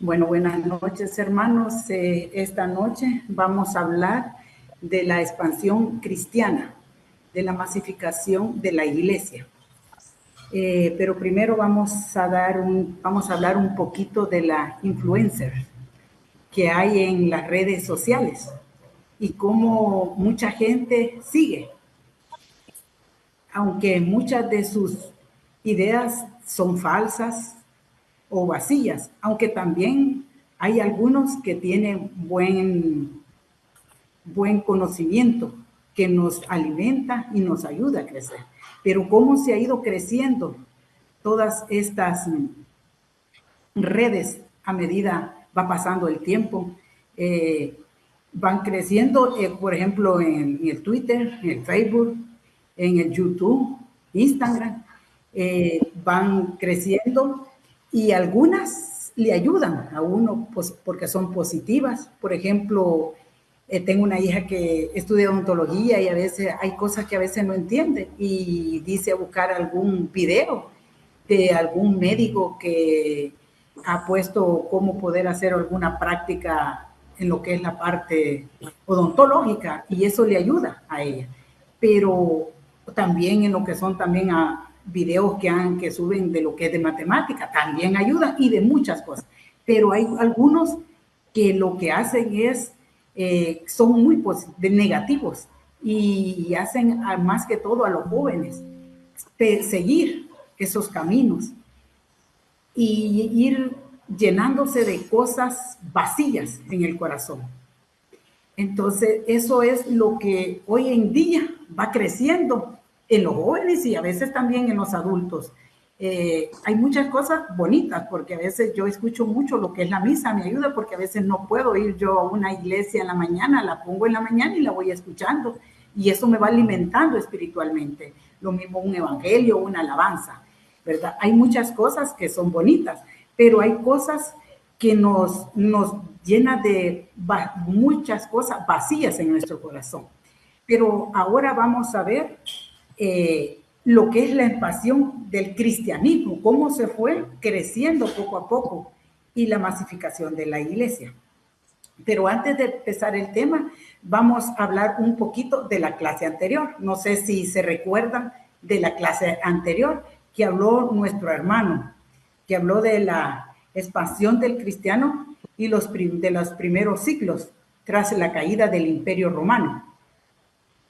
Bueno, buenas noches, hermanos. Esta noche vamos a hablar de la expansión cristiana, de la masificación de la iglesia. Pero primero vamos a hablar un poquito de la influencer que hay en las redes sociales y cómo mucha gente sigue, aunque muchas de sus ideas son falsas o vacías, aunque también hay algunos que tienen buen conocimiento que nos alimenta y nos ayuda a crecer. Pero cómo se ha ido creciendo todas estas redes a medida va pasando el tiempo, van creciendo, por ejemplo, en el Twitter, en el Facebook, en el YouTube, Instagram, van creciendo y algunas le ayudan a uno pues, porque son positivas. Por ejemplo, tengo una hija que estudia odontología y a veces hay cosas que a veces no entiende y dice buscar algún video de algún médico que ha puesto cómo poder hacer alguna práctica en lo que es la parte odontológica y eso le ayuda a ella. Pero también en lo que son también a videos que suben de lo que es de matemática, también ayuda y de muchas cosas. Pero hay algunos que lo que hacen es, son muy negativos y hacen más que todo a los jóvenes seguir esos caminos y ir llenándose de cosas vacías en el corazón. Entonces, eso es lo que hoy en día va creciendo en los jóvenes y a veces también en los adultos. Hay muchas cosas bonitas, porque a veces yo escucho mucho lo que es la misa, me ayuda, porque a veces no puedo ir yo a una iglesia en la mañana, la pongo en la mañana y la voy escuchando, y eso me va alimentando espiritualmente. Lo mismo un evangelio, una alabanza, ¿verdad? Hay muchas cosas que son bonitas, pero hay cosas que nos llena de muchas cosas vacías en nuestro corazón. Pero ahora vamos a ver lo que es la expansión del cristianismo, cómo se fue creciendo poco a poco y la masificación de la iglesia. Pero antes de empezar el tema, vamos a hablar un poquito de la clase anterior. No sé si se recuerdan de la clase anterior que habló nuestro hermano, que habló de la expansión del cristiano y de los primeros siglos tras la caída del Imperio Romano.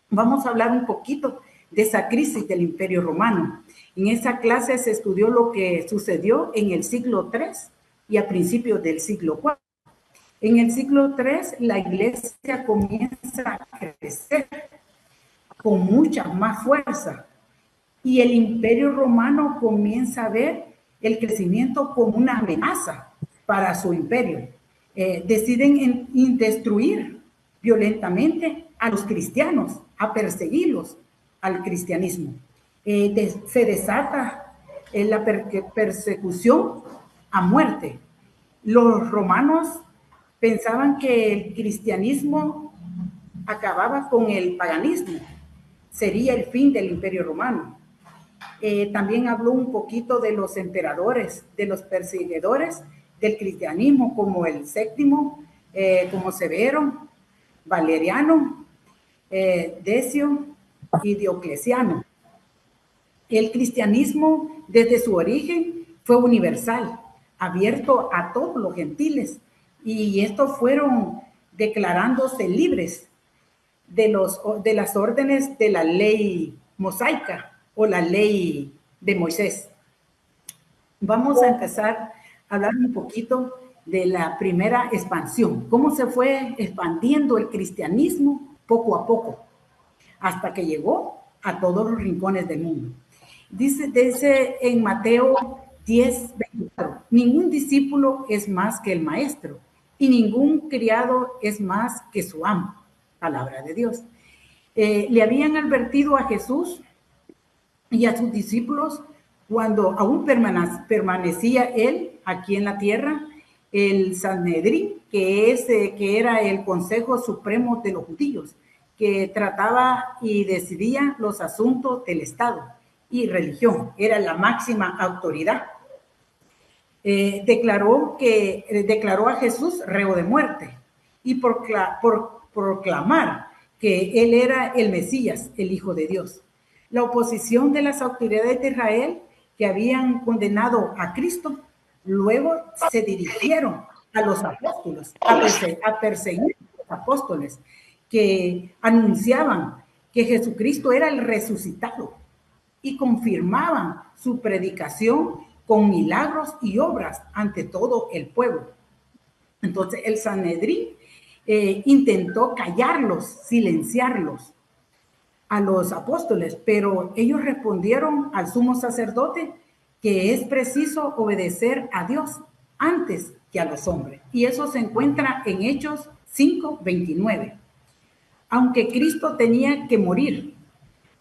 Vamos a hablar un poquito de esa crisis del Imperio Romano. En esa clase se estudió lo que sucedió en el siglo III y a principios del siglo IV. En el siglo III, la iglesia comienza a crecer con mucha más fuerza y el Imperio Romano comienza a ver el crecimiento como una amenaza para su imperio. Deciden destruir violentamente a los cristianos, a perseguirlos al cristianismo. Se desata la persecución a muerte. Los romanos pensaban que el cristianismo acababa con el paganismo, sería el fin del Imperio Romano. También habló un poquito de los emperadores, de los perseguidores del cristianismo, como el Séptimo, como Severo, Valeriano, Decio y Diocleciano. El cristianismo desde su origen fue universal, abierto a todos los gentiles, y estos fueron declarándose libres de las órdenes de la ley mosaica o la ley de Moisés. Vamos a empezar a hablar un poquito de la primera expansión, cómo se fue expandiendo el cristianismo poco a poco, hasta que llegó a todos los rincones del mundo. Dice en Mateo 10:24, ningún discípulo es más que el maestro y ningún criado es más que su amo. Palabra de Dios. Le habían advertido a Jesús y a sus discípulos cuando aún permanecía él aquí en la tierra, el Sanedrín, que era el Consejo Supremo de los Judíos, que trataba y decidía los asuntos del Estado y religión, era la máxima autoridad. declaró a Jesús reo de muerte y por proclamar que él era el Mesías, el Hijo de Dios. La oposición de las autoridades de Israel que habían condenado a Cristo, luego se dirigieron a los apóstoles, a perseguir a los apóstoles que anunciaban que Jesucristo era el resucitado y confirmaban su predicación con milagros y obras ante todo el pueblo. Entonces el Sanedrín intentó callarlos, silenciarlos a los apóstoles, pero ellos respondieron al sumo sacerdote que es preciso obedecer a Dios antes que a los hombres. Y eso se encuentra en Hechos 5:29. Aunque Cristo tenía que morir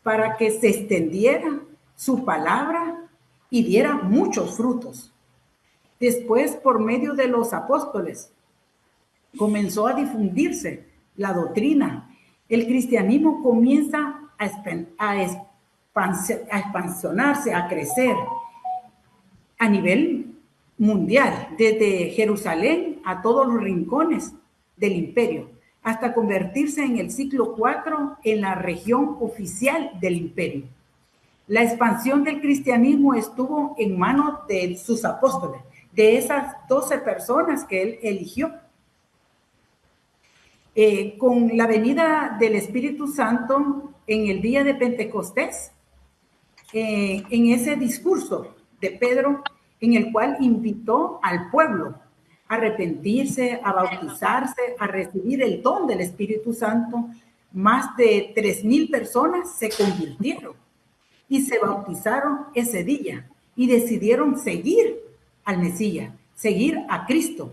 para que se extendiera su palabra y diera muchos frutos. Después, por medio de los apóstoles, comenzó a difundirse la doctrina. El cristianismo comienza a expansionarse, a crecer a nivel mundial, desde Jerusalén a todos los rincones del imperio, hasta convertirse en el siglo IV en la región oficial del imperio. La expansión del cristianismo estuvo en manos de sus apóstoles, de esas 12 personas que él eligió. Con la venida del Espíritu Santo en el día de Pentecostés, en ese discurso de Pedro, en el cual invitó al pueblo a arrepentirse, a bautizarse, a recibir el don del Espíritu Santo, más de 3,000 personas se convirtieron y se bautizaron ese día y decidieron seguir al Mesías, seguir a Cristo.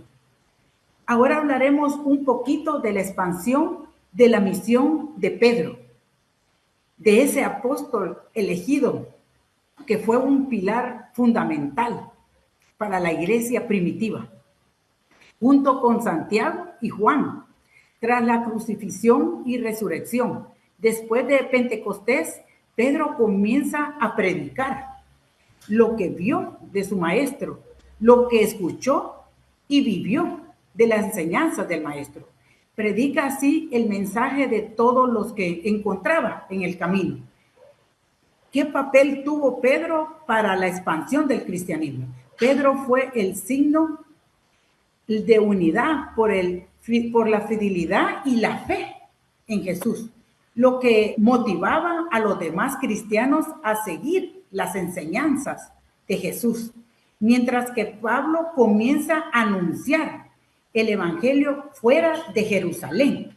Ahora hablaremos un poquito de la expansión de la misión de Pedro, de ese apóstol elegido que fue un pilar fundamental para la iglesia primitiva, junto con Santiago y Juan, tras la crucifixión y resurrección. Después de Pentecostés, Pedro comienza a predicar lo que vio de su maestro, lo que escuchó y vivió de la enseñanza del maestro. Predica así el mensaje de todos los que encontraba en el camino. ¿Qué papel tuvo Pedro para la expansión del cristianismo? Pedro fue el signo de unidad por la fidelidad y la fe en Jesús, lo que motivaba a los demás cristianos a seguir las enseñanzas de Jesús, mientras que Pablo comienza a anunciar el evangelio fuera de Jerusalén.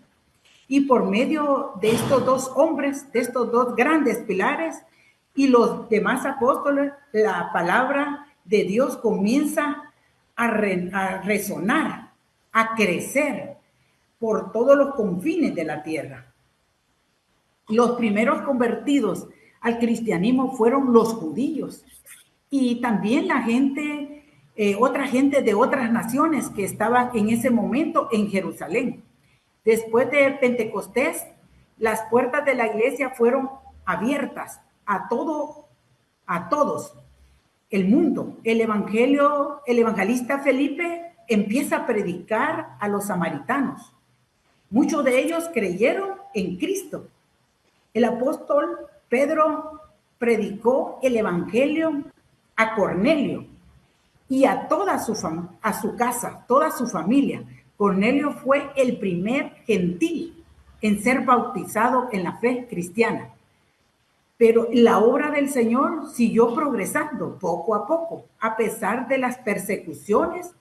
Y por medio de estos dos hombres, de estos dos grandes pilares y los demás apóstoles, la palabra de Dios comienza a resonar, a crecer por todos los confines de la tierra. Los primeros convertidos al cristianismo fueron los judíos y también la gente, otra gente de otras naciones que estaban en ese momento en Jerusalén. Después de Pentecostés, las puertas de la iglesia fueron abiertas a todos el mundo. El evangelista Felipe empieza a predicar a los samaritanos. Muchos de ellos creyeron en Cristo. El apóstol Pedro predicó el evangelio a Cornelio y a toda su casa, toda su familia. Cornelio fue el primer gentil en ser bautizado en la fe cristiana. Pero la obra del Señor siguió progresando poco a poco, a pesar de las persecuciones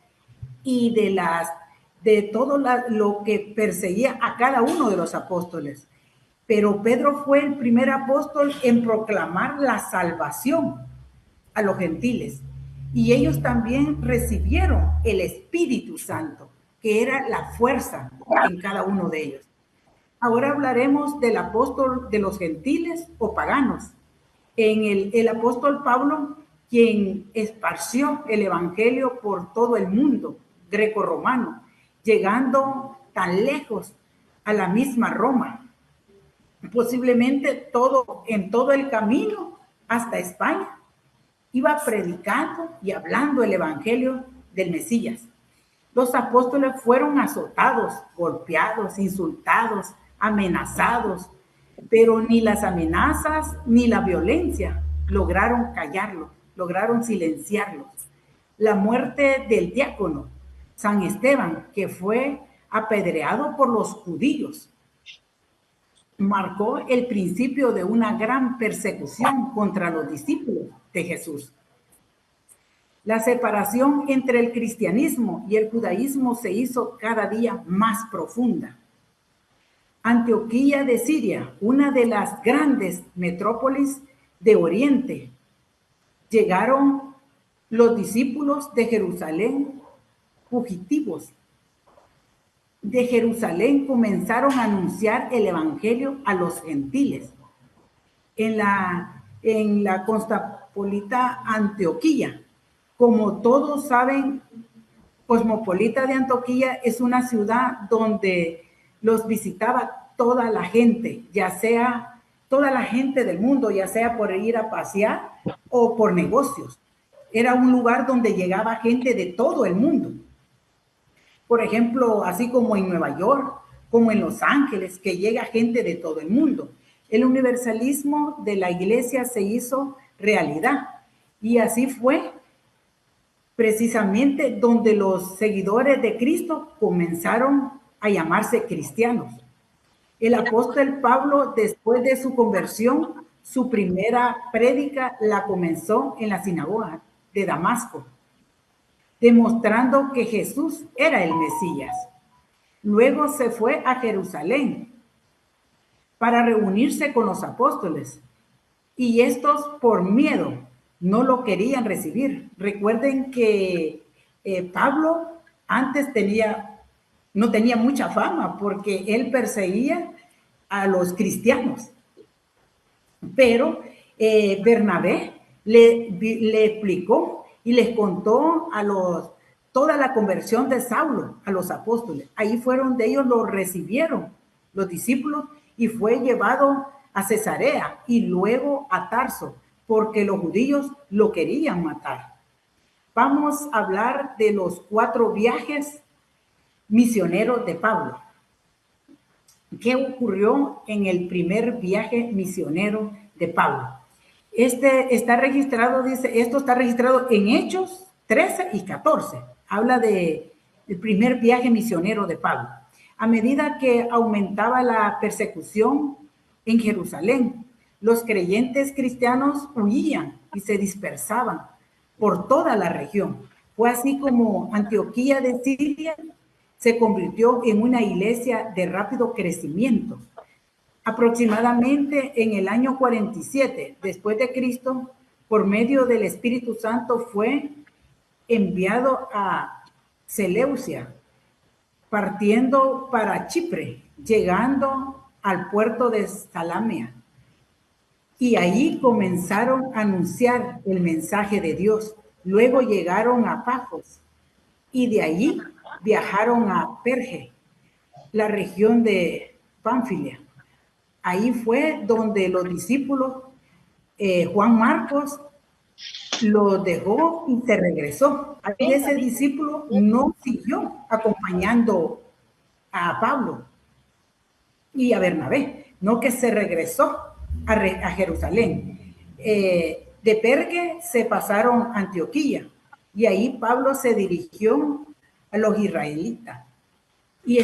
y de todo lo que perseguía a cada uno de los apóstoles. Pero Pedro fue el primer apóstol en proclamar la salvación a los gentiles. Y ellos también recibieron el Espíritu Santo, que era la fuerza en cada uno de ellos. Ahora hablaremos del apóstol de los gentiles o paganos. El apóstol Pablo, quien esparció el evangelio por todo el mundo greco-romano, llegando tan lejos a la misma Roma, posiblemente en todo el camino hasta España iba predicando y hablando el evangelio del Mesías. Los apóstoles fueron azotados, golpeados, insultados, amenazados, pero ni las amenazas ni la violencia lograron callarlo, lograron silenciarlos. La muerte del diácono San Esteban, que fue apedreado por los judíos, marcó el principio de una gran persecución contra los discípulos de Jesús. La separación entre el cristianismo y el judaísmo se hizo cada día más profunda. Antioquía de Siria, una de las grandes metrópolis de Oriente, llegaron los discípulos de Jerusalén fugitivos. De Jerusalén comenzaron a anunciar el evangelio a los gentiles. En la cosmopolita Antioquía, como todos saben, cosmopolita de Antioquía es una ciudad donde los visitaba toda la gente, ya sea toda la gente del mundo, ya sea por ir a pasear o por negocios. Era un lugar donde llegaba gente de todo el mundo. Por ejemplo, así como en Nueva York, como en Los Ángeles, que llega gente de todo el mundo. El universalismo de la iglesia se hizo realidad. Y así fue precisamente donde los seguidores de Cristo comenzaron a llamarse cristianos. El apóstol Pablo, después de su conversión, su primera prédica la comenzó en la sinagoga de Damasco, demostrando que Jesús era el Mesías. Luego se fue a Jerusalén para reunirse con los apóstoles, y estos por miedo no lo querían recibir. Recuerden que Pablo antes no tenía mucha fama porque él perseguía a los cristianos, pero Bernabé le explicó y les contó toda la conversión de Saulo a los apóstoles. Ahí fue donde ellos lo recibieron, los discípulos, y fue llevado a Cesarea y luego a Tarso, porque los judíos lo querían matar. Vamos a hablar de los 4 viajes misioneros de Pablo. ¿Qué ocurrió en el primer viaje misionero de Pablo? Esto está registrado en Hechos 13 y 14. Habla del primer viaje misionero de Pablo. A medida que aumentaba la persecución en Jerusalén, los creyentes cristianos huían y se dispersaban por toda la región. Fue así como Antioquía de Siria se convirtió en una iglesia de rápido crecimiento. Aproximadamente en el año 47 después de Cristo, por medio del Espíritu Santo, fue enviado a Seleucia, partiendo para Chipre, llegando al puerto de Salamea. Y ahí comenzaron a anunciar el mensaje de Dios. Luego llegaron a Pafos y de allí viajaron a Perge, la región de Panfilia. Ahí fue donde los discípulos, Juan Marcos, lo dejó y se regresó. Ese discípulo no siguió acompañando a Pablo y a Bernabé, no, que se regresó a Jerusalén. De Perge se pasaron a Antioquía y ahí Pablo se dirigió a los israelitas y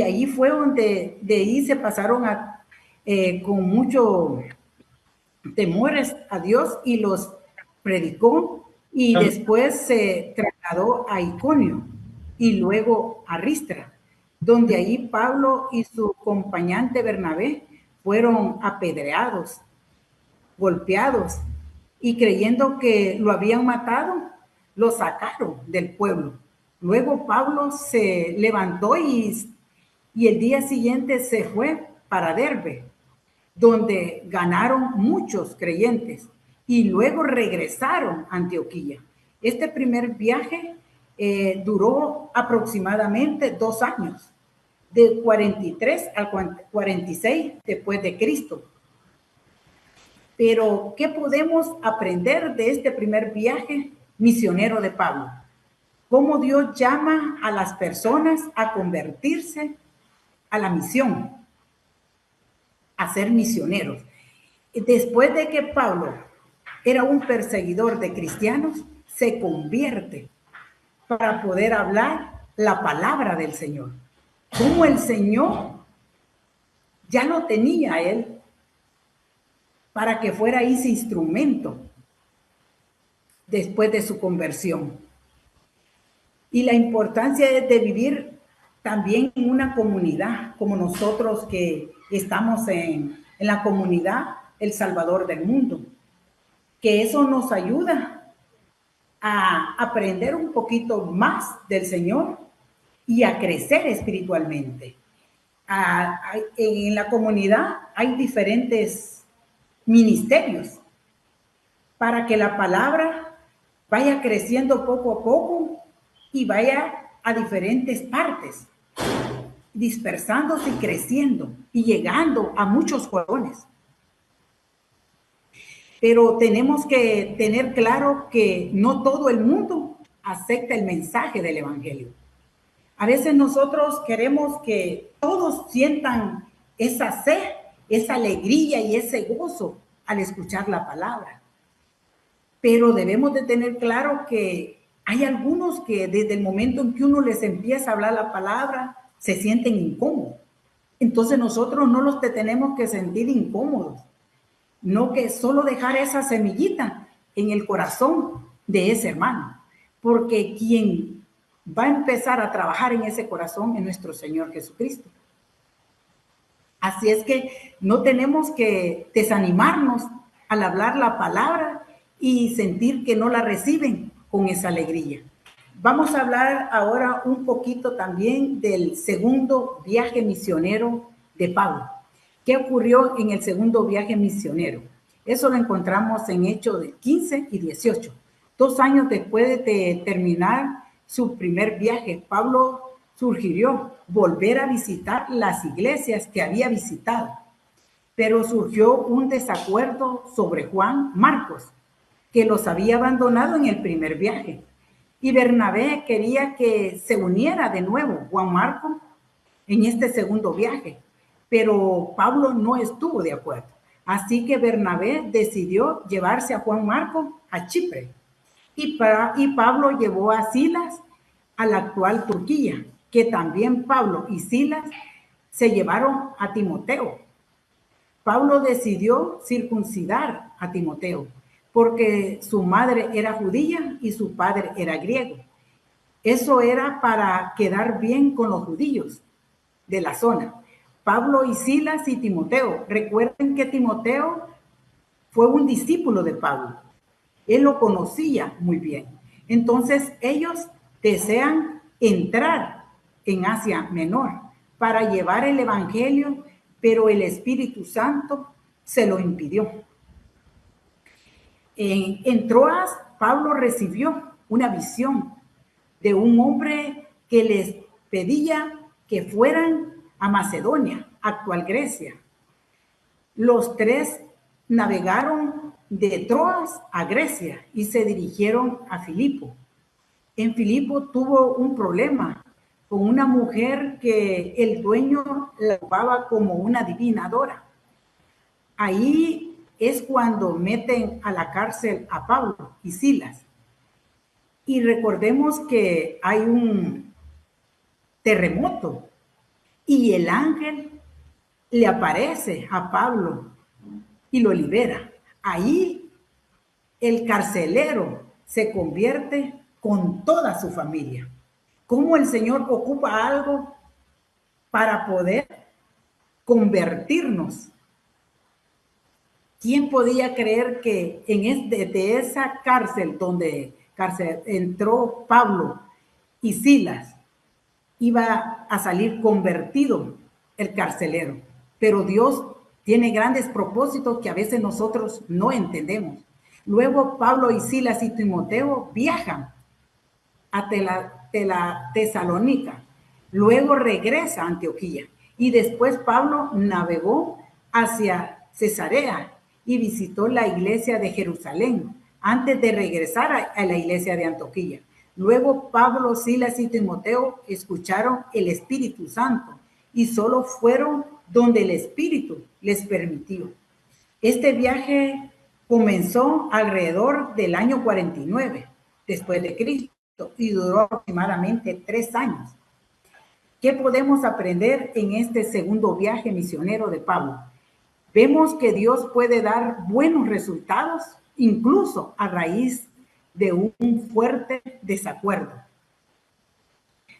ahí fue donde de ahí se pasaron con mucho temores a Dios y los predicó, y después se trasladó a Iconio y luego a Listra, donde ahí Pablo y su acompañante Bernabé fueron apedreados, golpeados, y creyendo que lo habían matado, lo sacaron del pueblo. Luego Pablo se levantó y el día siguiente se fue para Derbe, donde ganaron muchos creyentes y luego regresaron a Antioquía. Este primer viaje duró aproximadamente 2 años, de 43 al 46 después de Cristo. Pero, ¿qué podemos aprender de este primer viaje misionero de Pablo? Cómo Dios llama a las personas a convertirse a la misión, a ser misioneros. Después de que Pablo era un perseguidor de cristianos, se convierte para poder hablar la palabra del Señor. Como el Señor ya lo tenía a él para que fuera ese instrumento después de su conversión. Y la importancia es de vivir también en una comunidad, como nosotros que estamos en la comunidad El Salvador del Mundo, que eso nos ayuda a aprender un poquito más del Señor y a crecer espiritualmente. En la comunidad hay diferentes ministerios para que la palabra vaya creciendo poco a poco y vaya a diferentes partes, dispersándose y creciendo y llegando a muchos corazones. Pero tenemos que tener claro que no todo el mundo acepta el mensaje del Evangelio. A veces nosotros queremos que todos sientan esa sed, esa alegría y ese gozo al escuchar la palabra. Pero debemos de tener claro que hay algunos que desde el momento en que uno les empieza a hablar la palabra, se sienten incómodos. Entonces nosotros no los tenemos que sentir incómodos, no que solo dejar esa semillita en el corazón de ese hermano, porque quien va a empezar a trabajar en ese corazón es nuestro Señor Jesucristo. Así es que no tenemos que desanimarnos al hablar la palabra y sentir que no la reciben con esa alegría. Vamos a hablar ahora un poquito también del segundo viaje misionero de Pablo. ¿Qué ocurrió en el segundo viaje misionero? Eso lo encontramos en Hechos 15 y 18. 2 años después de terminar su primer viaje, Pablo sugirió volver a visitar las iglesias que había visitado, pero surgió un desacuerdo sobre Juan Marcos, que los había abandonado en el primer viaje. Y Bernabé quería que se uniera de nuevo Juan Marcos en este segundo viaje, pero Pablo no estuvo de acuerdo. Así que Bernabé decidió llevarse a Juan Marcos a Chipre. Y Pablo llevó a Silas a la actual Turquía, que también Pablo y Silas se llevaron a Timoteo. Pablo decidió circuncidar a Timoteo, porque su madre era judía y su padre era griego. Eso era para quedar bien con los judíos de la zona. Pablo y Silas y Timoteo. Recuerden que Timoteo fue un discípulo de Pablo. Él lo conocía muy bien. Entonces ellos desean entrar en Asia Menor para llevar el evangelio, pero el Espíritu Santo se lo impidió. En Troas, Pablo recibió una visión de un hombre que les pedía que fueran a Macedonia, actual Grecia. Los 3 navegaron de Troas a Grecia y se dirigieron a Filipo. En Filipo tuvo un problema con una mujer que el dueño la ocupaba como una adivinadora. Ahí es cuando meten a la cárcel a Pablo y Silas. Y recordemos que hay un terremoto y el ángel le aparece a Pablo y lo libera. Ahí el carcelero se convierte con toda su familia. ¿Cómo el Señor ocupa algo para poder convertirnos? ¿Quién podía creer que de esa cárcel donde entró Pablo y Silas iba a salir convertido el carcelero? Pero Dios tiene grandes propósitos que a veces nosotros no entendemos. Luego Pablo y Silas y Timoteo viajan a Tesalónica. Luego regresa a Antioquía. Y después Pablo navegó hacia Cesarea y visitó la iglesia de Jerusalén antes de regresar a la iglesia de Antioquía. Luego Pablo, Silas y Timoteo escucharon el Espíritu Santo y solo fueron donde el Espíritu les permitió. Este viaje comenzó alrededor del año 49 después de Cristo y duró aproximadamente 3 años. ¿Qué podemos aprender en este segundo viaje misionero de Pablo? Vemos que Dios puede dar buenos resultados incluso a raíz de un fuerte desacuerdo.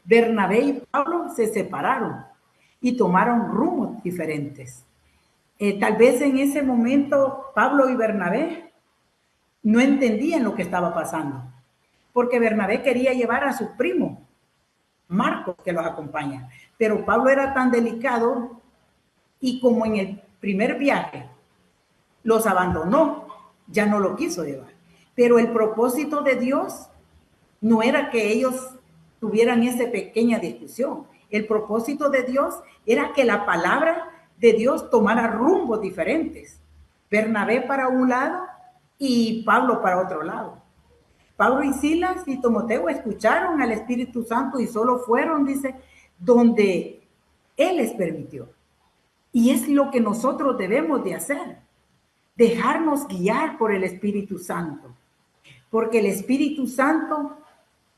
Bernabé y Pablo se separaron y tomaron rumbos diferentes. Tal vez en ese momento Pablo y Bernabé no entendían lo que estaba pasando, porque Bernabé quería llevar a su primo, Marcos, que los acompaña, pero Pablo era tan delicado y como en el primer viaje los abandonó, ya no lo quiso llevar. Pero el propósito de Dios no era que ellos tuvieran esa pequeña discusión. El propósito de Dios era que la palabra de Dios tomara rumbos diferentes. Bernabé para un lado y Pablo para otro lado. Pablo y Silas y Timoteo escucharon al Espíritu Santo y solo fueron, dice, donde Él les permitió. Y es lo que nosotros debemos de hacer, dejarnos guiar por el Espíritu Santo, porque el Espíritu Santo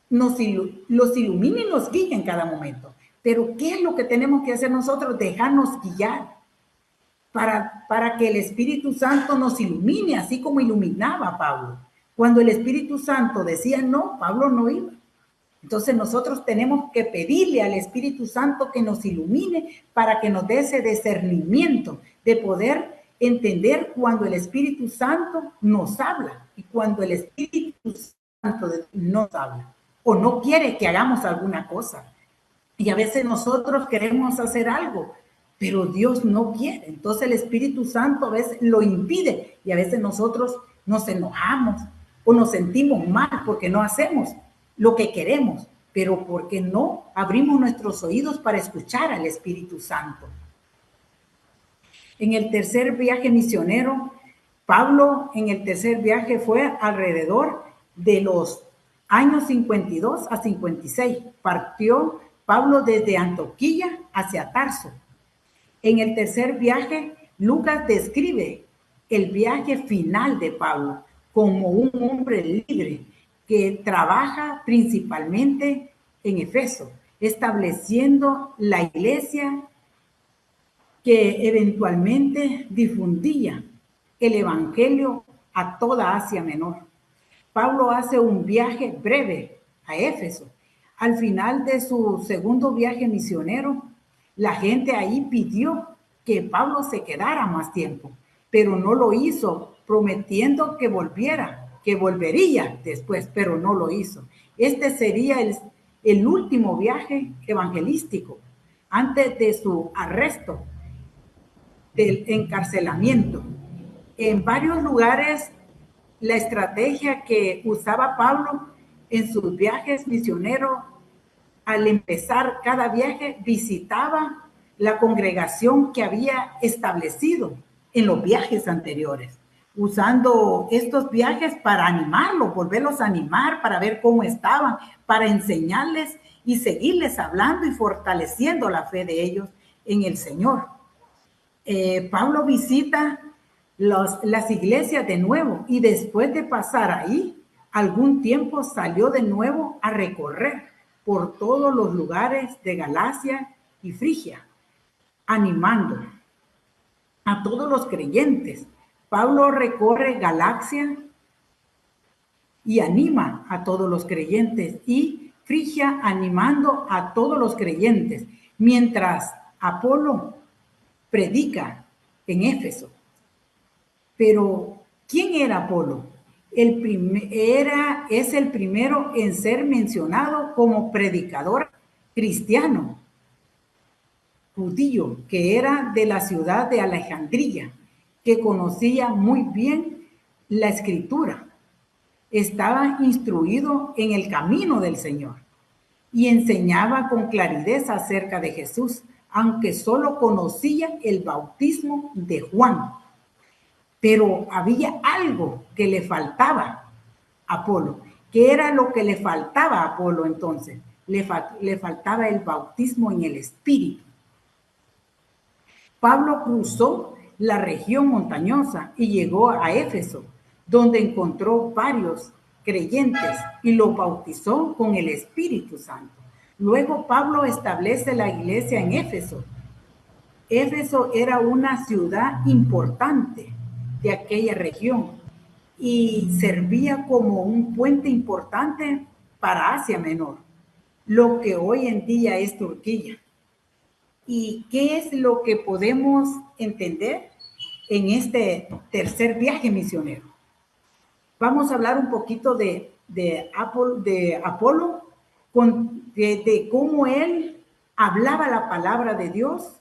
los ilumina y nos guía en cada momento. Pero ¿qué es lo que tenemos que hacer nosotros? Dejarnos guiar para que el Espíritu Santo nos ilumine, así como iluminaba a Pablo. Cuando el Espíritu Santo decía no, Pablo no iba. Entonces nosotros tenemos que pedirle al Espíritu Santo que nos ilumine para que nos dé ese discernimiento de poder entender cuando el Espíritu Santo nos habla y cuando el Espíritu Santo nos habla o no quiere que hagamos alguna cosa. Y a veces nosotros queremos hacer algo, pero Dios no quiere. Entonces el Espíritu Santo a veces lo impide y a veces nosotros nos enojamos o nos sentimos mal porque no hacemos lo que queremos, pero porque no abrimos nuestros oídos para escuchar al Espíritu Santo. En el tercer viaje misionero, Pablo en el tercer viaje fue alrededor de los años 52 a 56. Partió Pablo desde Antioquía hacia Tarso. En el tercer viaje, Lucas describe el viaje final de Pablo como un hombre libre que trabaja principalmente en Efeso, estableciendo la iglesia que eventualmente difundía el evangelio a toda Asia Menor. Pablo hace un viaje breve a Éfeso. Al final de su segundo viaje misionero, la gente ahí pidió que Pablo se quedara más tiempo, pero no lo hizo, prometiendo que volvería después, pero no lo hizo. Este sería el último viaje evangelístico antes de su arresto, del encarcelamiento. En varios lugares, la estrategia que usaba Pablo en sus viajes misioneros, al empezar cada viaje, visitaba la congregación que había establecido en los viajes anteriores, usando estos viajes para animarlos, volverlos a animar, para ver cómo estaban, para enseñarles y seguirles hablando y fortaleciendo la fe de ellos en el Señor. Pablo visita las iglesias de nuevo y después de pasar ahí algún tiempo salió de nuevo a recorrer por todos los lugares de Galacia y Frigia, animando a todos los creyentes. Pablo recorre Galacia y anima a todos los creyentes, y Frigia animando a todos los creyentes, mientras Apolo predica en Éfeso. Pero ¿quién era Apolo? Es el primero en ser mencionado como predicador cristiano judío, que era de la ciudad de Alejandría, que conocía muy bien la escritura. Estaba instruido en el camino del Señor y enseñaba con claridad acerca de Jesús, aunque solo conocía el bautismo de Juan. pero había algo que le faltaba a Apolo. ¿Qué era lo que le faltaba a Apolo entonces? Le faltaba el bautismo en el Espíritu. Pablo cruzó la región montañosa y llegó a Éfeso, donde encontró varios creyentes y los bautizó con el Espíritu Santo. Luego Pablo establece la iglesia en Éfeso. Éfeso era una ciudad importante de aquella región y servía como un puente importante para Asia Menor, lo que hoy en día es Turquía. ¿Y qué es lo que podemos entender en este tercer viaje misionero? Vamos a hablar un poquito de Apolo, de cómo él hablaba la palabra de Dios,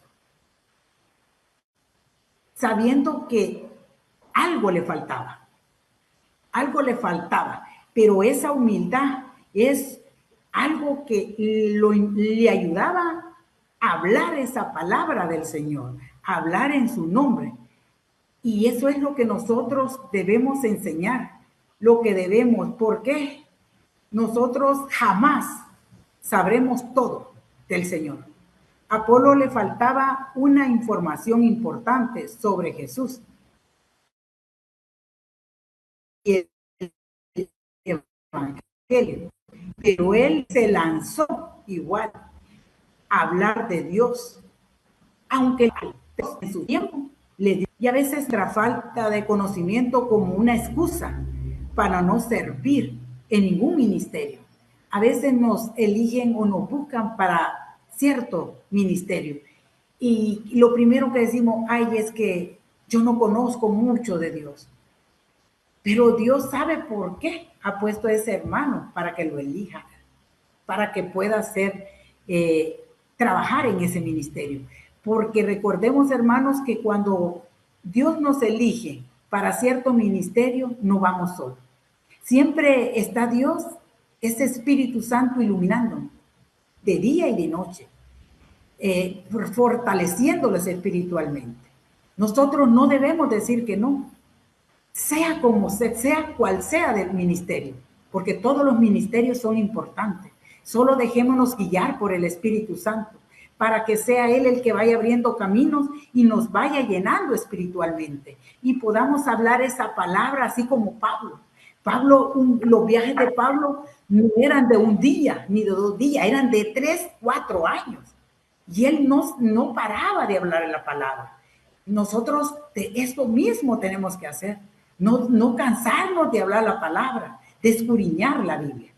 sabiendo que algo le faltaba, pero esa humildad es algo que le ayudaba a hablar esa palabra del Señor, a hablar en su nombre. Y eso es lo que nosotros debemos enseñar, lo que debemos. ¿Por qué? Nosotros jamás sabremos todo del Señor. A Apolo le faltaba una información importante sobre Jesús. Y el Evangelio. Pero él se lanzó igual a hablar de Dios, aunque en su tiempo le dio, y a veces nuestra falta de conocimiento como una excusa para no servir en ningún ministerio. A veces nos eligen o nos buscan para cierto ministerio y lo primero que decimos, ay, es que yo no conozco mucho de Dios. Pero Dios sabe por qué ha puesto a ese hermano para que lo elija, para que pueda trabajar en ese ministerio. Porque recordemos, hermanos, que cuando Dios nos elige para cierto ministerio, no vamos solos. Siempre está Dios, ese Espíritu Santo iluminándonos de día y de noche, fortaleciéndolos espiritualmente. Nosotros no debemos decir que no, sea cual sea del ministerio, porque todos los ministerios son importantes. Solo dejémonos guiar por el Espíritu Santo, para que sea Él el que vaya abriendo caminos y nos vaya llenando espiritualmente. Y podamos hablar esa palabra así como Pablo. Los viajes de Pablo no eran de un día ni de 2 días, eran de 3, 4 años. Y él no paraba de hablar la palabra. Nosotros de esto mismo tenemos que hacer. No cansarnos de hablar la palabra, de escudriñar la Biblia.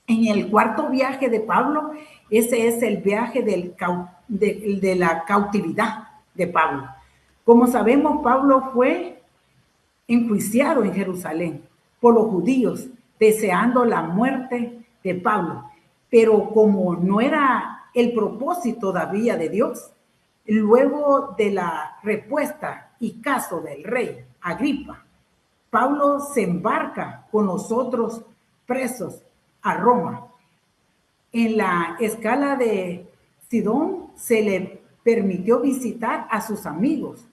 En el cuarto viaje de Pablo, ese es el viaje de la cautividad de Pablo. Como sabemos, Pablo fue enjuiciado en Jerusalén por los judíos, deseando la muerte de Pablo. Pero como no era el propósito todavía de Dios, luego de la respuesta y caso del rey Agripa, Pablo se embarca con los otros presos a Roma. En la escala de Sidón se le permitió visitar a sus amigos,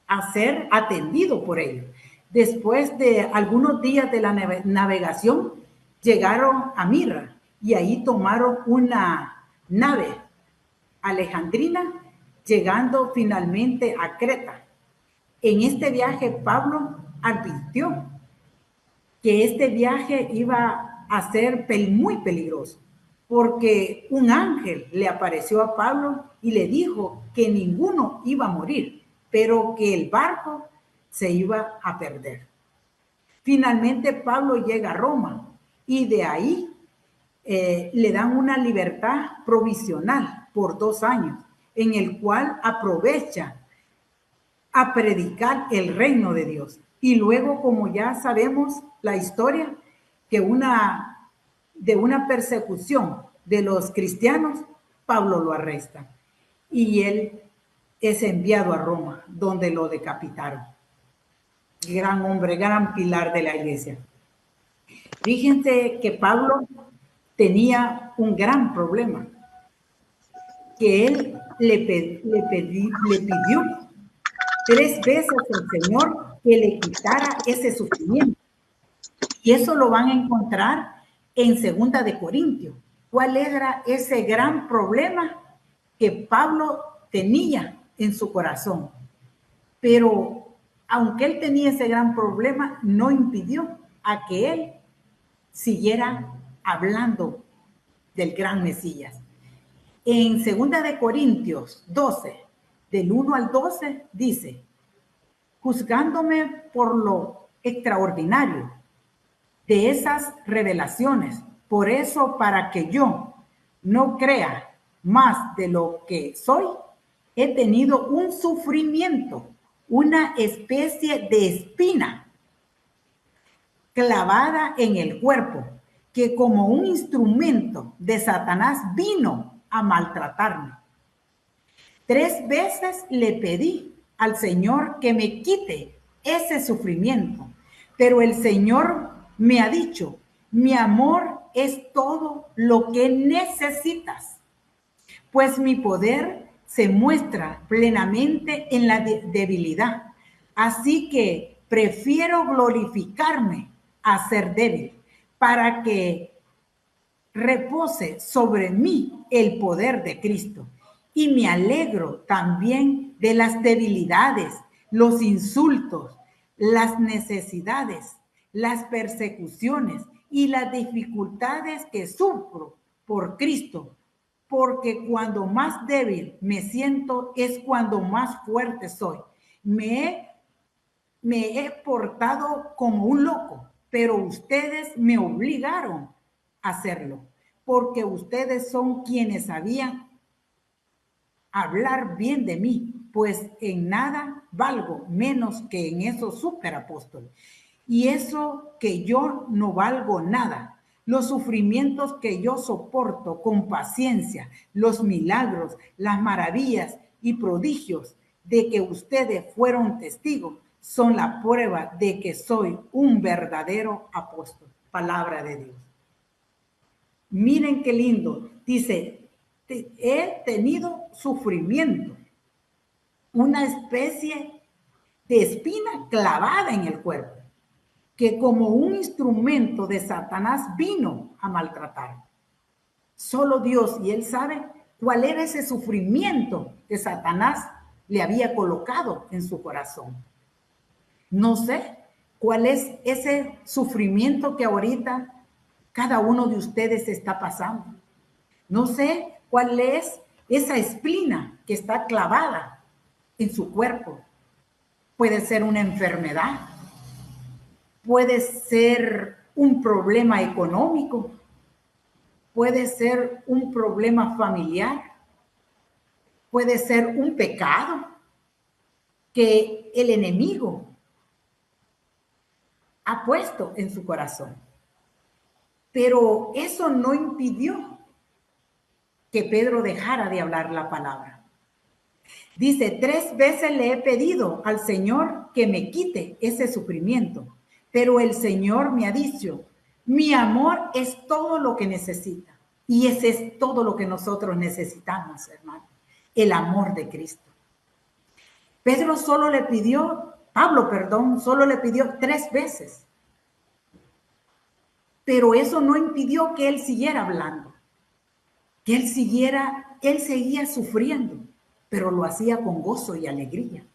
a ser atendido por ellos. Después de algunos días de la navegación, llegaron a Mirra y ahí tomaron una nave alejandrina, llegando finalmente a Creta. En este viaje, Pablo advirtió que este viaje iba a ser muy peligroso, porque un ángel le apareció a Pablo y le dijo que ninguno iba a morir, pero que el barco se iba a perder. Finalmente, Pablo llega a Roma y de ahí le dan una libertad provisional por 2 años, en el cual aprovecha a predicar el reino de Dios. Y luego, como ya sabemos la historia, que de una persecución de los cristianos, Pablo lo arresta y él es enviado a Roma, donde lo decapitaron. Gran hombre, gran pilar de la iglesia. Fíjense que Pablo tenía un gran problema, que él le pidió 3 veces el Señor que le quitara ese sufrimiento. Y eso lo van a encontrar en 2 de Corintios. ¿Cuál era ese gran problema que Pablo tenía en su corazón? Pero aunque él tenía ese gran problema, no impidió a que él siguiera hablando del gran Mesías. En 2 de Corintios 12, del 1 al 12, dice: juzgándome por lo extraordinario de esas revelaciones, por eso, para que yo no crea más de lo que soy, he tenido un sufrimiento, una especie de espina clavada en el cuerpo, que como un instrumento de Satanás vino a maltratarme. 3 veces le pedí al Señor que me quite ese sufrimiento, pero el Señor me ha dicho: mi amor es todo lo que necesitas, pues mi poder se muestra plenamente en la debilidad. Así que prefiero glorificarme a ser débil, para que repose sobre mí el poder de Cristo. Y me alegro también de las debilidades, los insultos, las necesidades, las persecuciones y las dificultades que sufro por Cristo, porque cuando más débil me siento es cuando más fuerte soy. Me he portado como un loco, pero ustedes me obligaron a hacerlo, porque ustedes son quienes sabían hablar bien de mí, pues en nada valgo menos que en esos superapóstoles. Y eso que yo no valgo nada, los sufrimientos que yo soporto con paciencia, los milagros, las maravillas y prodigios de que ustedes fueron testigos, son la prueba de que soy un verdadero apóstol. Palabra de Dios. Miren qué lindo. Dice: he tenido sufrimiento, una especie de espina clavada en el cuerpo, que como un instrumento de Satanás vino a maltratar. Solo Dios y Él sabe cuál era ese sufrimiento que Satanás le había colocado en su corazón. No sé cuál es ese sufrimiento que ahorita cada uno de ustedes está pasando. No sé cuál es esa espina que está clavada en su cuerpo. Puede ser una enfermedad, puede ser un problema económico, puede ser un problema familiar, puede ser un pecado que el enemigo ha puesto en su corazón. Pero eso no impidió que Pedro dejara de hablar la palabra. Dice: 3 veces le he pedido al Señor que me quite ese sufrimiento, pero el Señor me ha dicho: mi amor es todo lo que necesita. Y ese es todo lo que nosotros necesitamos, hermano, el amor de Cristo. Pablo solo le pidió 3 veces. Pero eso no impidió que él siguiera hablando, que él seguía sufriendo, pero lo hacía con gozo y alegría.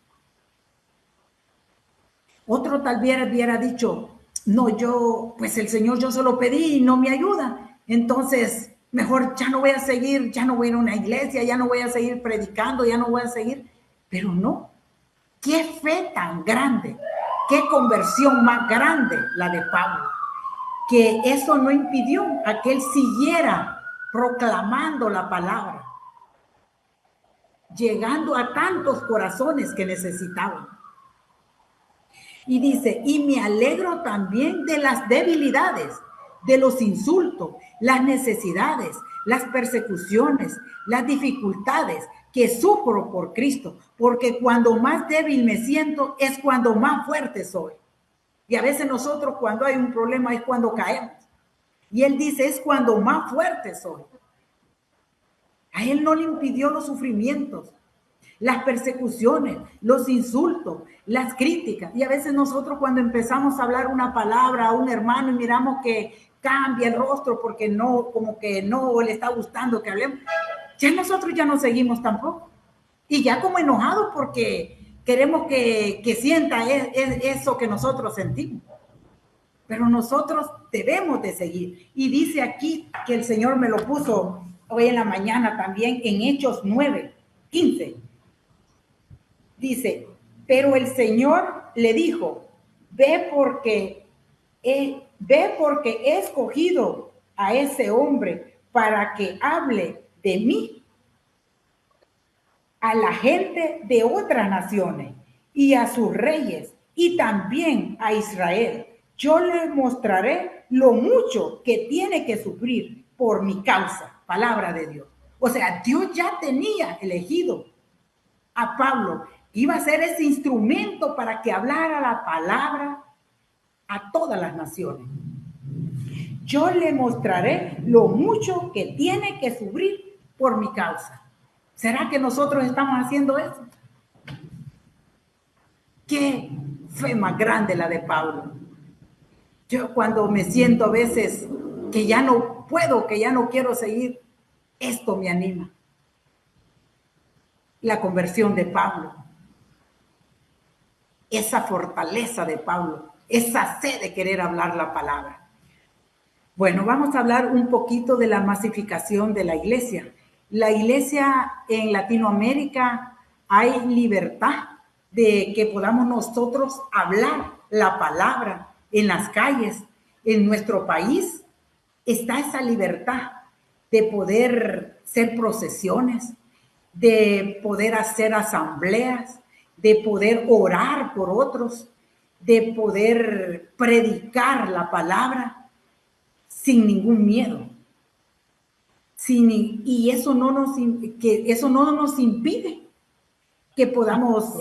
Otro tal vez hubiera dicho: no, pues el Señor, yo se lo pedí y no me ayuda, entonces mejor ya no voy a seguir, ya no voy a ir a una iglesia, ya no voy a seguir predicando, ya no voy a seguir. Pero no, qué fe tan grande, qué conversión más grande la de Pablo, que eso no impidió a que él siguiera proclamando la palabra, llegando a tantos corazones que necesitaban. Y dice: y me alegro también de las debilidades, de los insultos, las necesidades, las persecuciones, las dificultades que sufro por Cristo, porque cuando más débil me siento es cuando más fuerte soy. Y a veces nosotros, cuando hay un problema, es cuando caemos. Y él dice: es cuando más fuerte soy. A él no le impidió los sufrimientos. las persecuciones, los insultos, las críticas. Y a veces nosotros cuando empezamos a hablar una palabra a un hermano y miramos que cambia el rostro porque no, como que no le está gustando que hablemos, ya nosotros ya no seguimos tampoco. Y ya como enojados porque queremos que sienta eso que nosotros sentimos. Pero nosotros debemos de seguir. Y dice aquí que el Señor me lo puso hoy en la mañana también en Hechos 9:15. Dice, pero el Señor le dijo, ve porque he escogido a ese hombre para que hable de mí a la gente de otras naciones y a sus reyes y también a Israel. Yo le mostraré lo mucho que tiene que sufrir por mi causa. Palabra de Dios. O sea, Dios ya tenía elegido a Pablo. Iba a ser ese instrumento para que hablara la palabra a todas las naciones. Yo le mostraré lo mucho que tiene que sufrir por mi causa. ¿Será que nosotros estamos haciendo eso? Qué fe más grande la de Pablo. Yo cuando me siento a veces que ya no puedo, que ya no quiero seguir, esto me anima. La conversión de Pablo, esa fortaleza de Pablo, esa sed de querer hablar la palabra. Bueno, vamos a hablar un poquito de la masificación de la iglesia. La iglesia en Latinoamérica hay libertad de que podamos nosotros hablar la palabra en las calles. En nuestro país está esa libertad de poder hacer procesiones, de poder hacer asambleas, de poder orar por otros, de poder predicar la palabra sin ningún miedo. Y eso no nos impide que podamos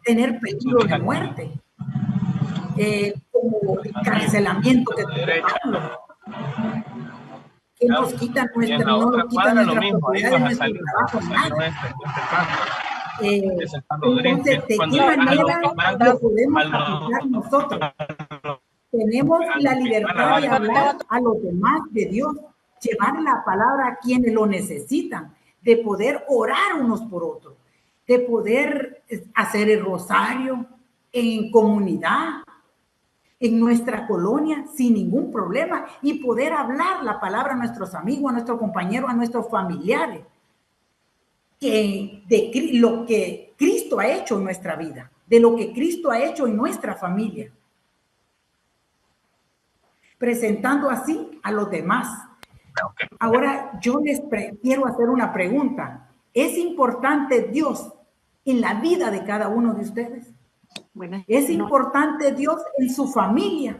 tener peligro de muerte, como encarcelamiento que tuvo Pablo, que nos quita nuestra propiedad de nuestro trabajo, nada. Entonces, ¿de qué manera lo podemos aplicar nosotros? Tenemos la libertad de hablar a los demás de Dios, llevar la palabra a quienes lo necesitan, de poder orar unos por otros, de poder hacer el rosario en comunidad, en nuestra colonia, sin ningún problema, y poder hablar la palabra a nuestros amigos, a nuestros compañeros, a nuestros familiares, de lo que Cristo ha hecho en nuestra vida, de lo que Cristo ha hecho en nuestra familia, presentando así a los demás. Ahora yo les quiero hacer una pregunta. ¿Es importante Dios en la vida de cada uno de ustedes? Bueno, ¿es importante Dios en su familia?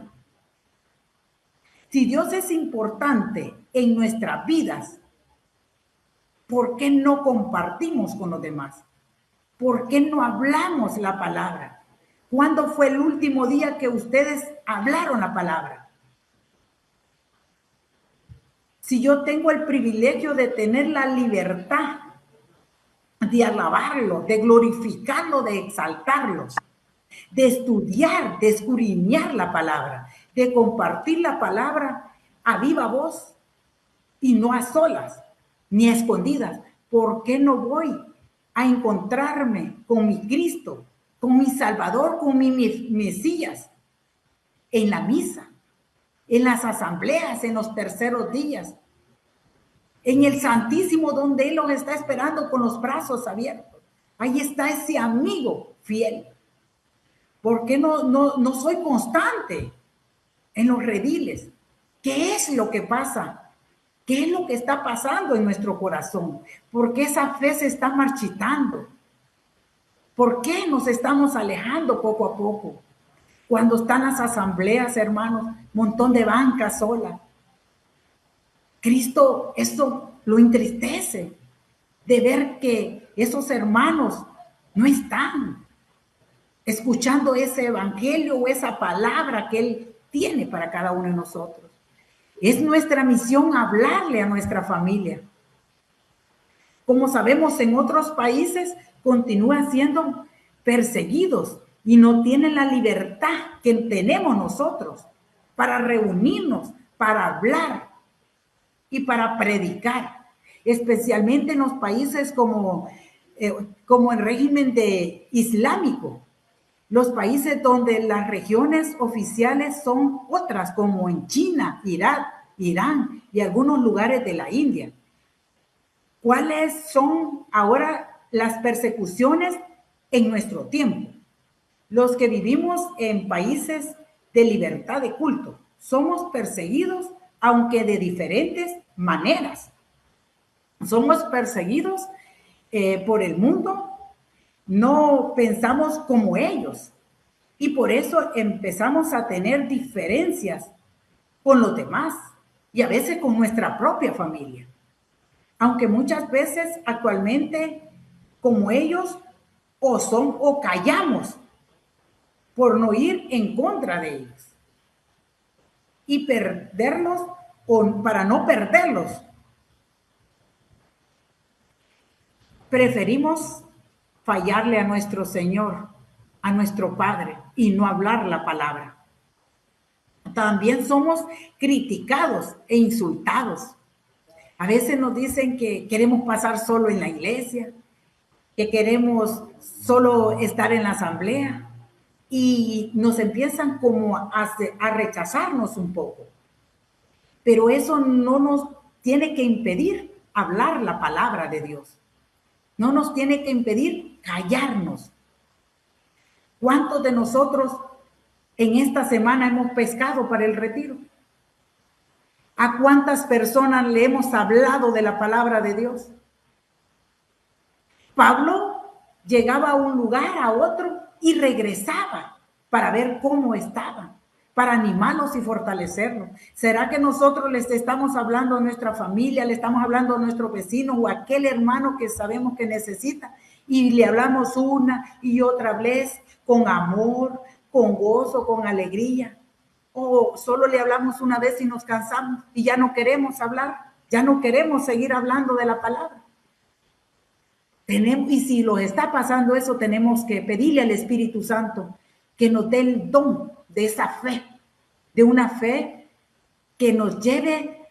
Si Dios es importante en nuestras vidas, ¿por qué no compartimos con los demás? ¿Por qué no hablamos la palabra? ¿Cuándo fue el último día que ustedes hablaron la palabra? Si yo tengo el privilegio de tener la libertad de alabarlo, de glorificarlo, de exaltarlo, de estudiar, de escudriñar la palabra, de compartir la palabra a viva voz y no a solas, ni a escondidas. ¿Por qué no voy a encontrarme con mi Cristo, con mi Salvador, con mi Mesías en la misa, en las asambleas, en los terceros días, en el Santísimo, donde Él los está esperando con los brazos abiertos? Ahí está ese amigo fiel. ¿Por qué no soy constante en los rediles? ¿Qué es lo que pasa? ¿Qué es lo que está pasando en nuestro corazón? ¿Por qué esa fe se está marchitando? ¿Por qué nos estamos alejando poco a poco? Cuando están las asambleas, hermanos, montón de bancas solas. Cristo, esto lo entristece de ver que esos hermanos no están escuchando ese evangelio o esa palabra que Él tiene para cada uno de nosotros. Es nuestra misión hablarle a nuestra familia. como sabemos, en otros países continúan siendo perseguidos y no tienen la libertad que tenemos nosotros para reunirnos, para hablar y para predicar, especialmente en los países como el régimen islámico, los países donde las regiones oficiales son otras, como en China, Irak, Irán y algunos lugares de la India. ¿Cuáles son ahora las persecuciones en nuestro tiempo? Los que vivimos en países de libertad de culto, somos perseguidos, aunque de diferentes maneras. Somos perseguidos por el mundo, no pensamos como ellos y por eso empezamos a tener diferencias con los demás y a veces con nuestra propia familia. Aunque muchas veces actualmente, como ellos, o callamos por no ir en contra de ellos y perderlos, o para no perderlos, preferimos fallarle a nuestro Señor, a nuestro Padre, y no hablar la palabra. También somos criticados e insultados. A veces nos dicen que queremos pasar solo en la iglesia, que queremos solo estar en la asamblea, y nos empiezan como a rechazarnos un poco. Pero eso no nos tiene que impedir hablar la palabra de Dios. No nos tiene que impedir callarnos. ¿Cuántos de nosotros en esta semana hemos pescado para el retiro? ¿A cuántas personas le hemos hablado de la palabra de Dios? Pablo llegaba a un lugar, a otro, y regresaba para ver cómo estaban, para animarlos y fortalecerlos. ¿Será que nosotros les estamos hablando a nuestra familia, le estamos hablando a nuestro vecino o a aquel hermano que sabemos que necesita, y le hablamos una y otra vez con amor, con gozo, con alegría? ¿O solo le hablamos una vez y nos cansamos y ya no queremos hablar, ya no queremos seguir hablando de la palabra? Y si lo está pasando eso, tenemos que pedirle al Espíritu Santo que nos dé el don de esa fe, de una fe que nos lleve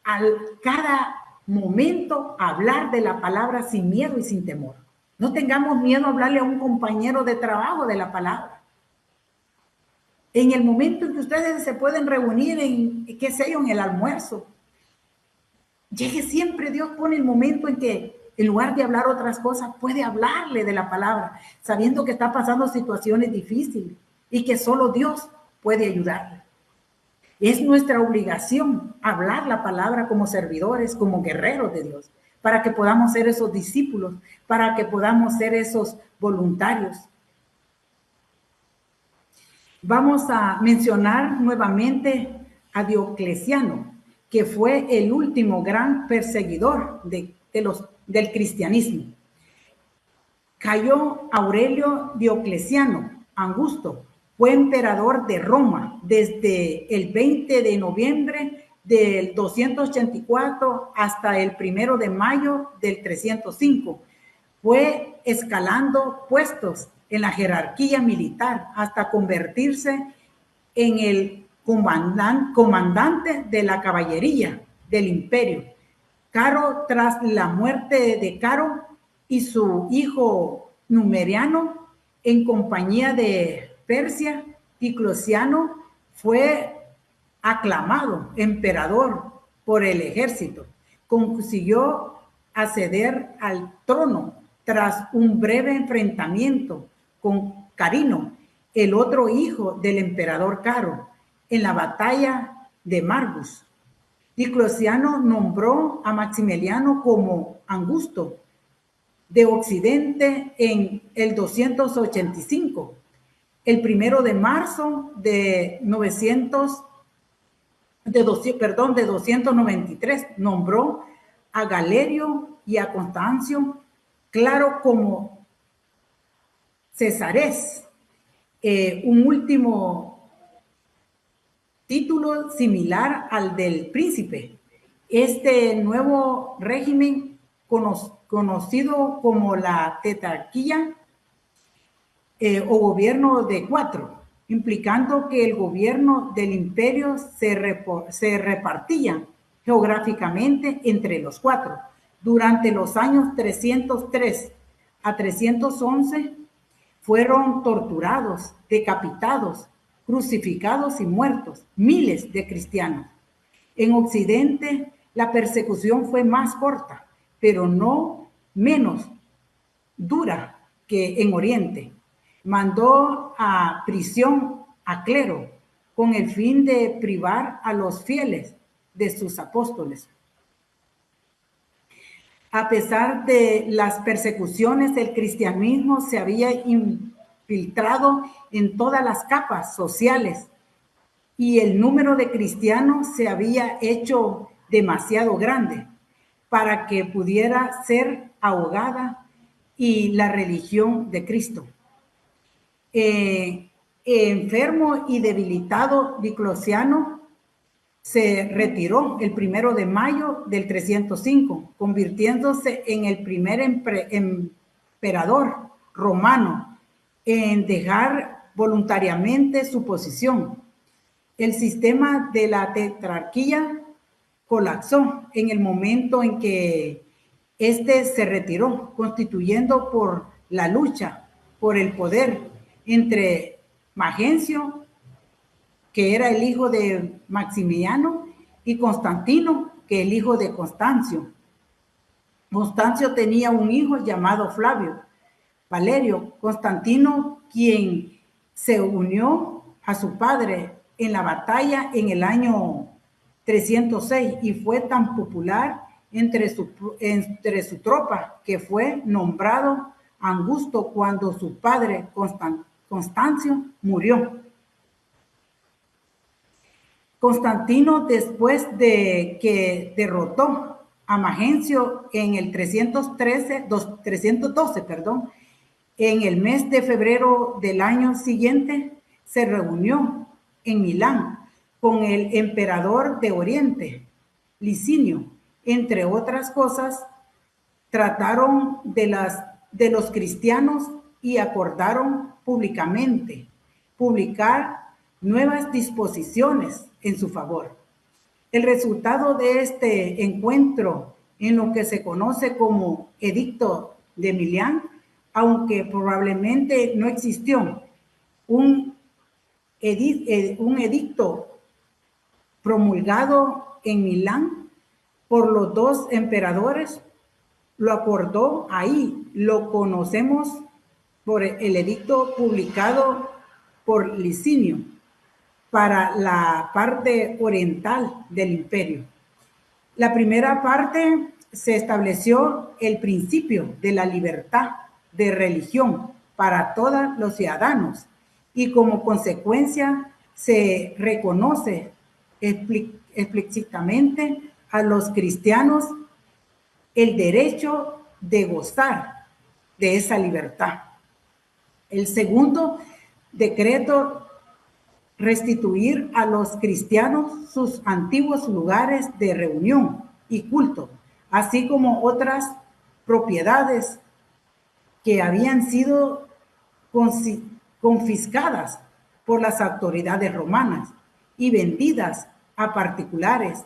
a cada momento a hablar de la palabra sin miedo y sin temor. No tengamos miedo a hablarle a un compañero de trabajo de la palabra. En el momento en que ustedes se pueden reunir en, qué sé yo, en el almuerzo, llegue siempre, Dios pone el momento en que en lugar de hablar otras cosas, puede hablarle de la palabra, sabiendo que está pasando situaciones difíciles y que solo Dios puede ayudarle. Es nuestra obligación hablar la palabra como servidores, como guerreros de Dios, para que podamos ser esos discípulos, para que podamos ser esos voluntarios. Vamos a mencionar nuevamente a Diocleciano, que fue el último gran perseguidor del cristianismo. Cayo Aurelio Diocleciano Augusto fue emperador de Roma desde el 20 de noviembre del 284 hasta el 1 de mayo del 305. Fue escalando puestos en la jerarquía militar hasta convertirse en el comandante de la caballería del imperio. Caro, tras la muerte de Caro y su hijo Numeriano, en compañía de Persia, Diocleciano fue aclamado emperador por el ejército. Consiguió acceder al trono tras un breve enfrentamiento con Carino, el otro hijo del emperador Caro, en la batalla de Margus. Diocleciano nombró a Maximiliano como Augusto de Occidente en el 285. El 1 de marzo de 293 nombró a Galerio y a Constancio Claro como cesares, un último título similar al del príncipe. Este nuevo régimen conocido como la tetrarquía o gobierno de 4, implicando que el gobierno del imperio se repartía geográficamente entre los 4. Durante los años 303 a 311 fueron torturados, decapitados, crucificados y muertos miles de cristianos. En Occidente la persecución fue más corta, pero no menos dura que en Oriente. Mandó a prisión a clero con el fin de privar a los fieles de sus apóstoles. A pesar de las persecuciones, el cristianismo se había infiltrado en todas las capas sociales y el número de cristianos se había hecho demasiado grande para que pudiera ser ahogada y la religión de Cristo. Enfermo y debilitado, Diocleciano se retiró el 1 de mayo del 305, convirtiéndose en el primer emperador romano en dejar voluntariamente su posición. El sistema de la tetrarquía colapsó en el momento en que éste se retiró, constituyendo por la lucha por el poder entre Magencio, que era el hijo de Maximiano, y Constantino, que es el hijo de Constancio. Constancio tenía un hijo llamado Flavio Valerio. Constantino, quien se unió a su padre en la batalla en el año 306 y fue tan popular entre su tropa que fue nombrado Augusto cuando su padre Constancio murió. Constantino, después de que derrotó a Magencio en el 312, en el mes de febrero del año siguiente, se reunió en Milán con el emperador de Oriente, Licinio. Entre otras cosas, trataron de los cristianos y acordaron públicamente publicar nuevas disposiciones en su favor. El resultado de este encuentro, en lo que se conoce como Edicto de Milán, aunque probablemente no existió un edicto promulgado en Milán por los dos emperadores, lo acordó ahí. Lo conocemos por el edicto publicado por Licinio para la parte oriental del imperio. La primera parte se estableció el principio de la libertad de religión para todos los ciudadanos y como consecuencia se reconoce explícitamente a los cristianos el derecho de gozar de esa libertad. El segundo decreto, restituir a los cristianos sus antiguos lugares de reunión y culto, así como otras propiedades que habían sido confiscadas por las autoridades romanas y vendidas a particulares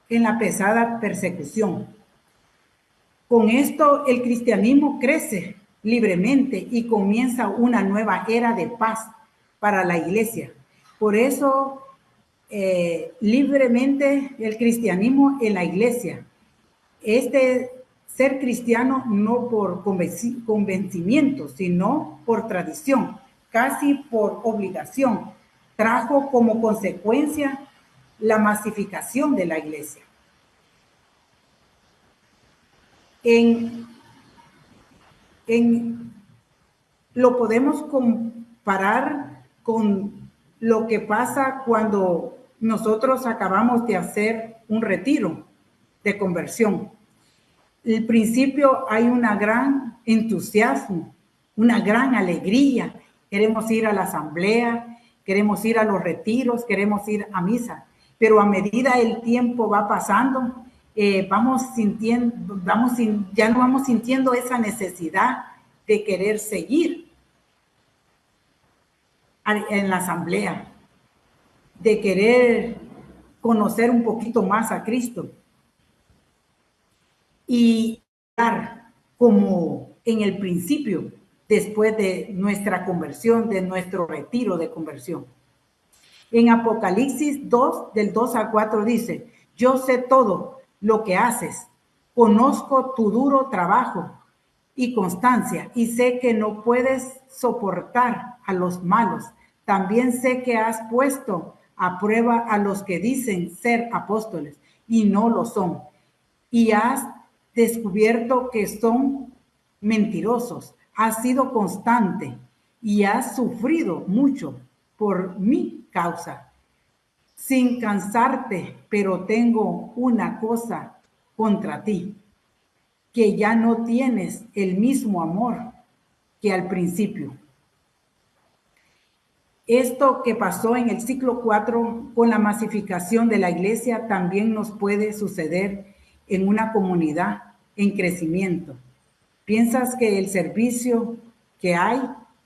en la pesada persecución. Con esto el cristianismo crece libremente y comienza una nueva era de paz para la iglesia. Por eso, libremente el cristianismo en la iglesia. Ser cristiano no por convencimiento, sino por tradición, casi por obligación, trajo como consecuencia la masificación de la iglesia. Lo podemos comparar con lo que pasa cuando nosotros acabamos de hacer un retiro de conversión. Al principio hay una gran entusiasmo, una gran alegría. Queremos ir a la asamblea, queremos ir a los retiros, queremos ir a misa. Pero a medida el tiempo va pasando, ya no vamos sintiendo esa necesidad de querer seguir en la asamblea, de querer conocer un poquito más a Cristo y dar como en el principio, después de nuestra conversión, de nuestro retiro de conversión. En Apocalipsis 2, del 2 al 4 dice: yo sé todo lo que haces, conozco tu duro trabajo y constancia, y sé que no puedes soportar a los malos. También sé que has puesto a prueba a los que dicen ser apóstoles y no lo son, y has descubierto que son mentirosos. Has sido constante y has sufrido mucho por mi causa, sin cansarte, pero tengo una cosa contra ti, que ya no tienes el mismo amor que al principio. Esto que pasó en el siglo IV con la masificación de la iglesia también nos puede suceder en una comunidad en crecimiento. Piensas que el servicio que hay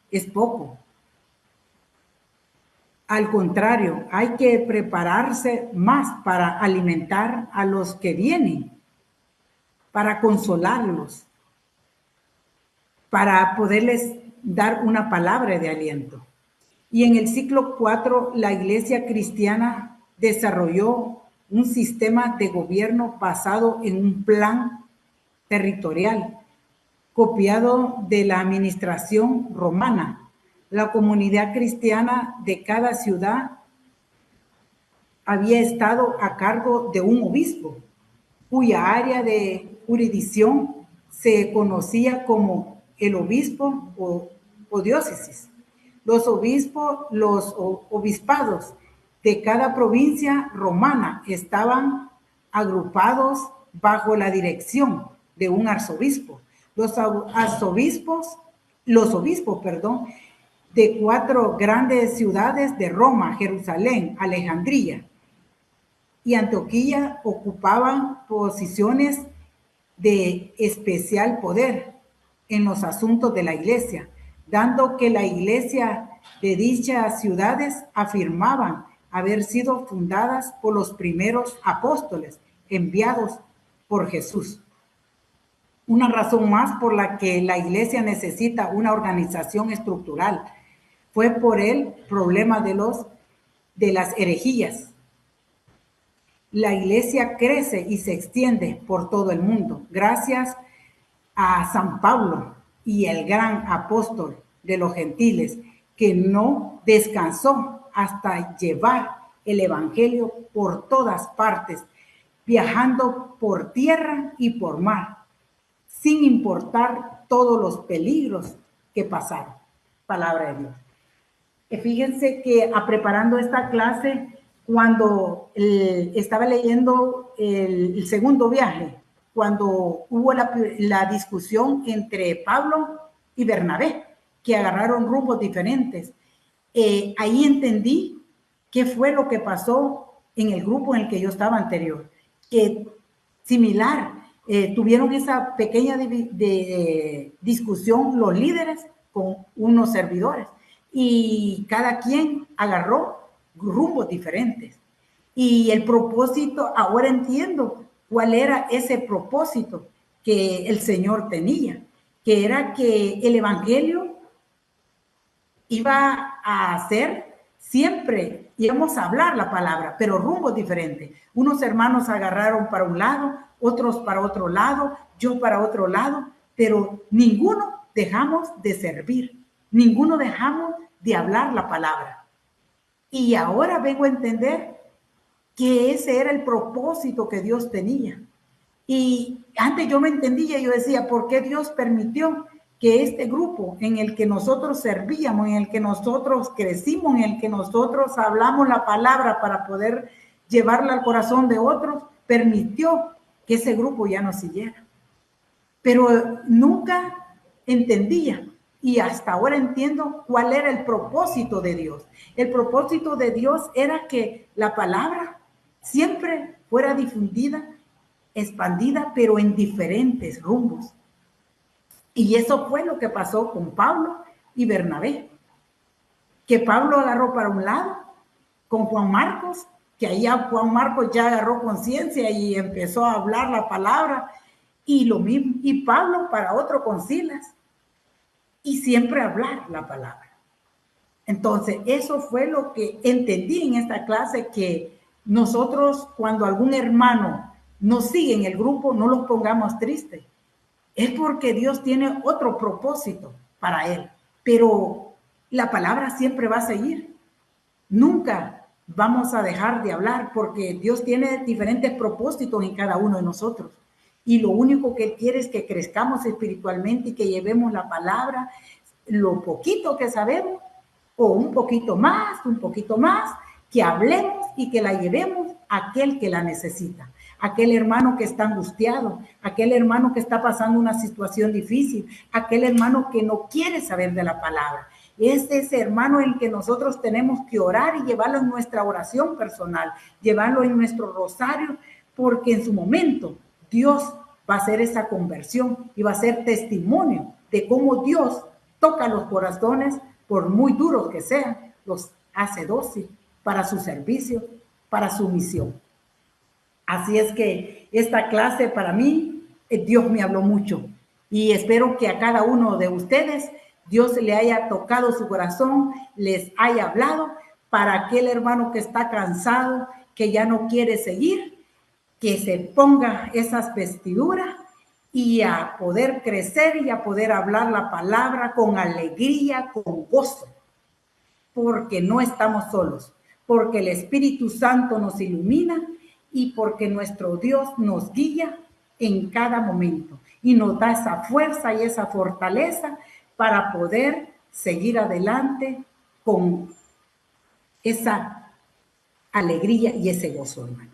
es poco. Al contrario, hay que prepararse más para alimentar a los que vienen, para consolarlos, para poderles dar una palabra de aliento. Y en el siglo IV, la iglesia cristiana desarrolló un sistema de gobierno basado en un plan territorial, copiado de la administración romana. La comunidad cristiana de cada ciudad había estado a cargo de un obispo, cuya área de jurisdicción se conocía como el obispo o diócesis. Los obispados de cada provincia romana estaban agrupados bajo la dirección de un arzobispo. Los obispos, de 4 grandes ciudades de Roma, Jerusalén, Alejandría y Antioquía ocupaban posiciones de especial poder en los asuntos de la iglesia, dando que la iglesia de dichas ciudades afirmaban haber sido fundadas por los primeros apóstoles enviados por Jesús. Una razón más por la que la iglesia necesita una organización estructural fue por el problema de las herejías. La iglesia crece y se extiende por todo el mundo gracias a San Pablo y el gran apóstol de los gentiles, que no descansó hasta llevar el evangelio por todas partes, viajando por tierra y por mar, sin importar todos los peligros que pasaron. Palabra de Dios. Fíjense que preparando esta clase, cuando estaba leyendo el segundo viaje, cuando hubo la discusión entre Pablo y Bernabé, que agarraron rumbos diferentes, ahí entendí qué fue lo que pasó en el grupo en el que yo estaba anterior, que similar, tuvieron esa pequeña discusión los líderes con unos servidores, y cada quien agarró rumbos diferentes. Y el propósito, ahora entiendo cuál era ese propósito que el Señor tenía, que era que el evangelio iba a hacer siempre, íbamos a hablar la palabra, pero rumbos diferentes. Unos hermanos agarraron para un lado, otros para otro lado, yo para otro lado, pero ninguno dejamos de servir, ninguno dejamos de hablar la palabra. Y ahora vengo a entender que ese era el propósito que Dios tenía. Y antes yo me entendía, yo decía, ¿por qué Dios permitió que este grupo en el que nosotros servíamos, en el que nosotros crecimos, en el que nosotros hablamos la palabra para poder llevarla al corazón de otros, permitió que ese grupo ya no siguiera? Pero nunca entendía, y hasta ahora entiendo cuál era el propósito de Dios. El propósito de Dios era que la palabra siempre fuera difundida expandida, pero en diferentes rumbos. Y eso fue lo que pasó con Pablo y Bernabé, que Pablo agarró para un lado con Juan Marcos, que allá Juan Marcos ya agarró conciencia y empezó a hablar la palabra, y lo mismo, y Pablo para otro con Silas, y siempre hablar la palabra. Entonces, eso fue lo que entendí en esta clase, que nosotros cuando algún hermano nos sigue en el grupo, no los pongamos tristes. Es porque Dios tiene otro propósito para él, pero la palabra siempre va a seguir. Nunca vamos a dejar de hablar porque Dios tiene diferentes propósitos en cada uno de nosotros. Y lo único que Él quiere es que crezcamos espiritualmente y que llevemos la palabra, lo poquito que sabemos, o un poquito más, que hablemos y que la llevemos a aquel que la necesita. Aquel hermano que está angustiado, aquel hermano que está pasando una situación difícil, aquel hermano que no quiere saber de la palabra. Es ese hermano en que nosotros tenemos que orar y llevarlo en nuestra oración personal, llevarlo en nuestro rosario, porque en su momento Dios va a hacer esa conversión y va a ser testimonio de cómo Dios toca los corazones, por muy duros que sean, los hace dócil para su servicio, para su misión. Así es que esta clase para mí, Dios me habló mucho y espero que a cada uno de ustedes Dios le haya tocado su corazón, les haya hablado para aquel hermano que está cansado, que ya no quiere seguir, que se ponga esas vestiduras y a poder crecer y a poder hablar la palabra con alegría, con gozo, porque no estamos solos, porque el Espíritu Santo nos ilumina y porque nuestro Dios nos guía en cada momento y nos da esa fuerza y esa fortaleza para poder seguir adelante con esa alegría y ese gozo, hermano.